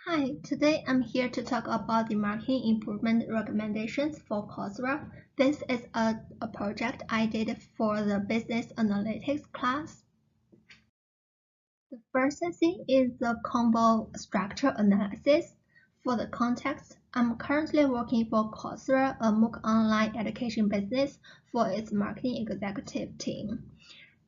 Hi, today I'm here to talk about the marketing improvement recommendations for Coursera. This is a project I did for the business analytics class. The first thing is the combo structure analysis. For the context, I'm currently working for Coursera, a MOOC online education business, for its marketing executive team.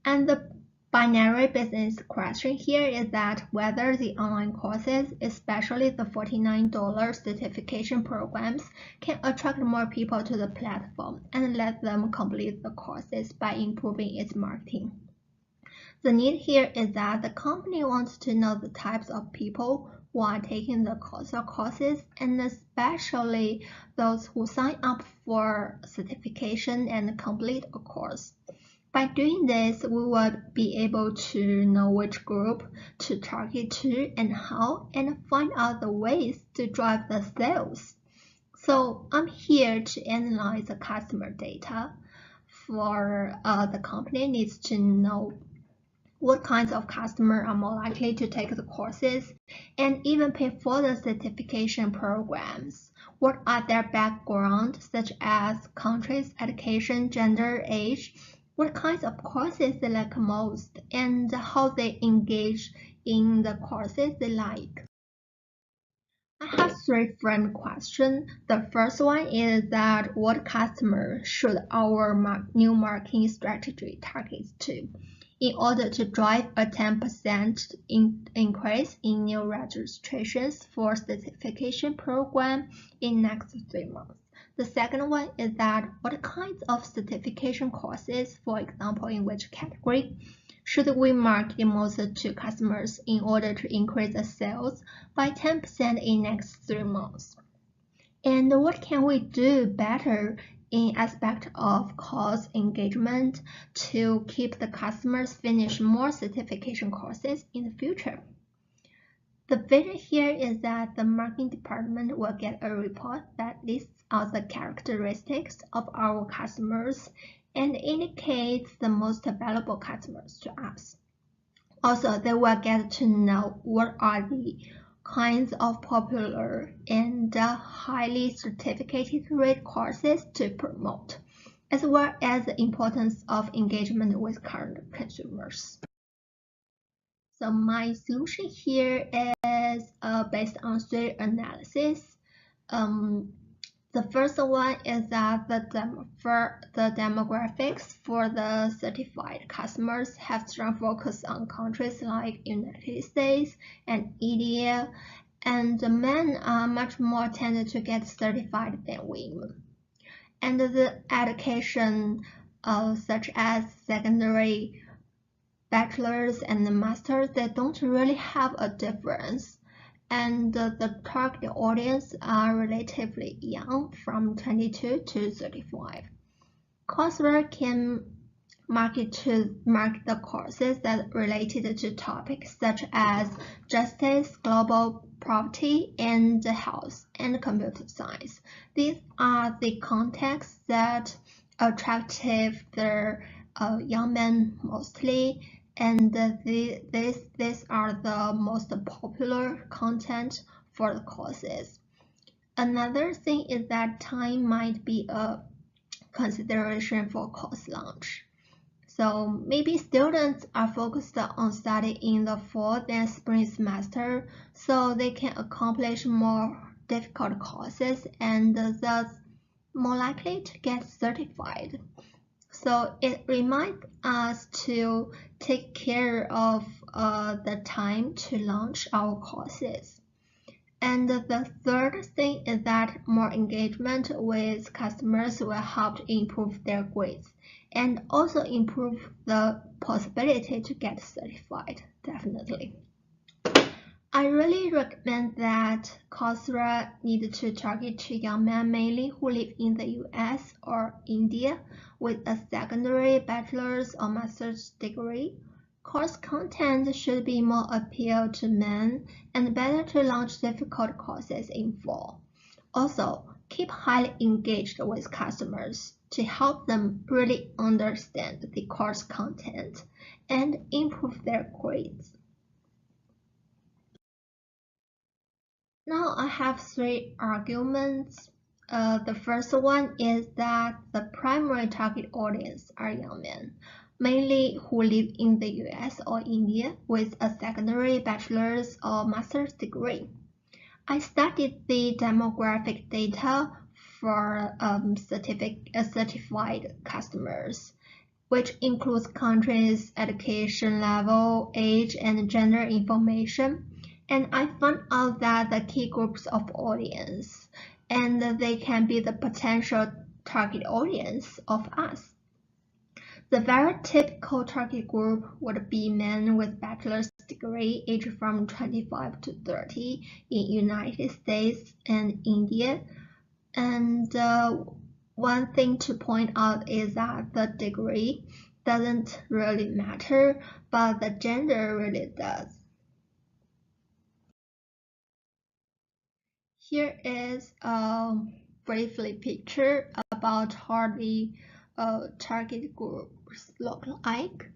And the binary business question here is that whether the online courses, especially the $49 certification programs, can attract more people to the platform and let them complete the courses by improving its marketing. The need here is that the company wants to know the types of people who are taking the courses, and especially those who sign up for certification and complete a course. By doing this, we will be able to know which group to target to and how, and find out the ways to drive the sales. So I'm here to analyze the customer data. For the company needs to know what kinds of customers are more likely to take the courses and even pay for the certification programs. What are their background, such as countries, education, gender, age, what kinds of courses they like most, and how they engage in the courses they like. I have three frame questions. The first one is that what customer should our new marketing strategy target to in order to drive a 10% increase in new registrations for certification program in next 3 months. The second one is that what kinds of certification courses, for example, in which category, should we market most to customers in order to increase the sales by 10% in next 3 months? And what can we do better in aspect of course engagement to keep the customers finish more certification courses in the future? The vision here is that the marketing department will get a report that lists out the characteristics of our customers and indicates the most valuable customers to us. Also, they will get to know what are the kinds of popular and highly certificated rate courses to promote, as well as the importance of engagement with current consumers. So my solution here is based on three analysis. The first one is that the demographics for the certified customers have strong focus on countries like United States and India, and the men are much more tended to get certified than women. And the education such as secondary, bachelor's, and the master's, they don't really have a difference. And the target audience are relatively young, from 22 to 35. Coursera can market the courses that related to topics such as justice, global poverty, and health, and computer science. These are the contexts that attractive the young men mostly, and these are the most popular content for the courses. Another thing is that time might be a consideration for course launch. So maybe students are focused on studying in the fall and spring semester, so they can accomplish more difficult courses and thus more likely to get certified. So it reminds us to take care of the time to launch our courses. And the third thing is that more engagement with customers will help improve their grades and also improve the possibility to get certified, definitely. I really recommend that Coursera needs to target to young men mainly who live in the US or India with a secondary bachelor's or master's degree. Course content should be more appeal to men and better to launch difficult courses in fall. Also, keep highly engaged with customers to help them really understand the course content and improve their grades. Now I have three arguments. The first one is that the primary target audience are young men, mainly who live in the US or India with a secondary bachelor's or master's degree. I studied the demographic data for certified customers, which includes countries, education level, age, and gender information. And I found out that the key groups of audience, and they can be the potential target audience of us. The very typical target group would be men with bachelor's degree aged from 25 to 30 in United States and India. And one thing to point out is that the degree doesn't really matter, but the gender really does. Here is a briefly picture about how the target groups look like.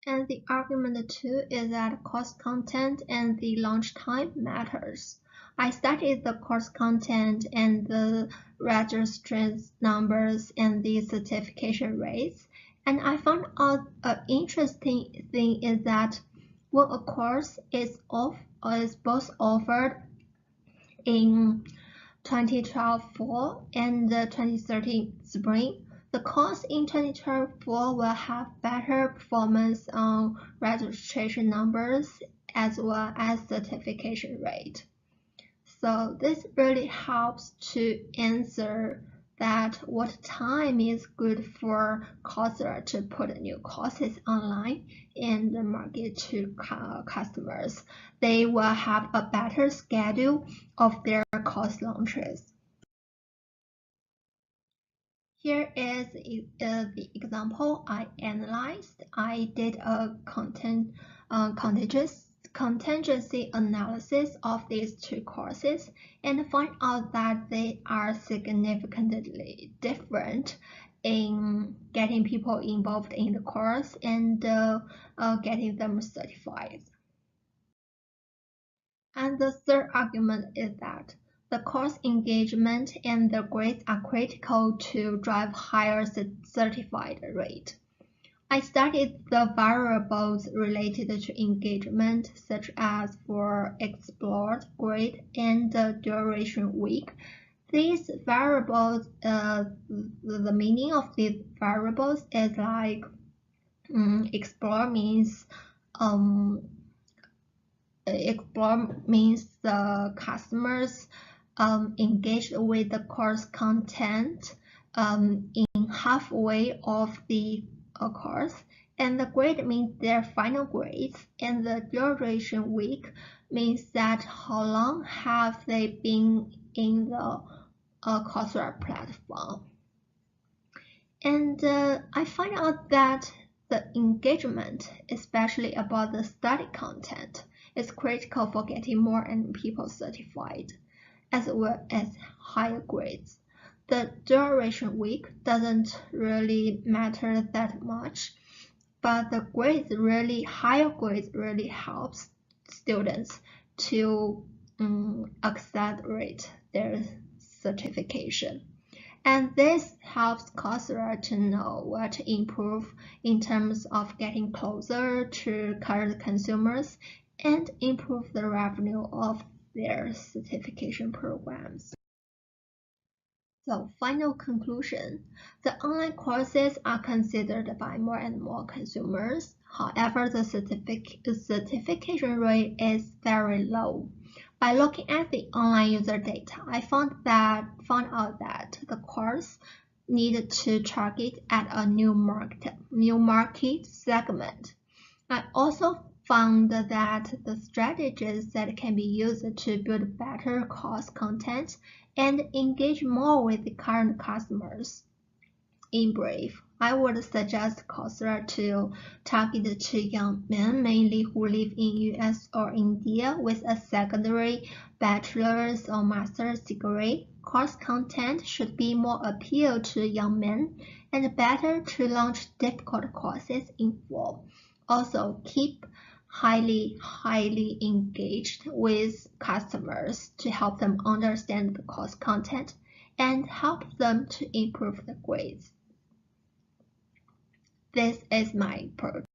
And the argument two is that course content and the launch time matters. I studied the course content and the registrants numbers and the certification rates, and I found out an interesting thing is that when a course is both offered in 2012 fall and the 2013 spring, the course in 2012 fall will have better performance on registration numbers as well as certification rate. So this really helps to answer that what time is good for Coursera to put new courses online and market to customers. They will have a better schedule of their course launches. Here is the example I analyzed. I did a contingency analysis of these two courses and find out that they are significantly different in getting people involved in the course and getting them certified. And the third argument is that the course engagement and the grades are critical to drive higher certified rate. I studied the variables related to engagement, such as for explored grade and the duration week. These variables, the meaning of these variables is like explore means the customers engaged with the course content in halfway of the course, and the grade means their final grades, and the duration week means that how long have they been in the Coursera platform. And I find out that the engagement, especially about the study content, is critical for getting more and people certified, as well as higher grades. The duration week doesn't really matter that much, but the higher grades really helps students to accelerate their certification. And this helps Coursera to know what to improve in terms of getting closer to current consumers and improve the revenue of their certification programs. So, final conclusion, the online courses are considered by more and more consumers. However, the certification rate is very low. By looking at the online user data, I found out that the course needed to target at a new market segment. I also found that the strategies that can be used to build better course content and engage more with the current customers. In brief, I would suggest Coursera to target to young men, mainly who live in US or India with a secondary bachelor's or master's degree. Course content should be more appeal to young men and better to launch difficult courses in fall. Also, keep highly engaged with customers to help them understand the course content and help them to improve the grades. This is my approach.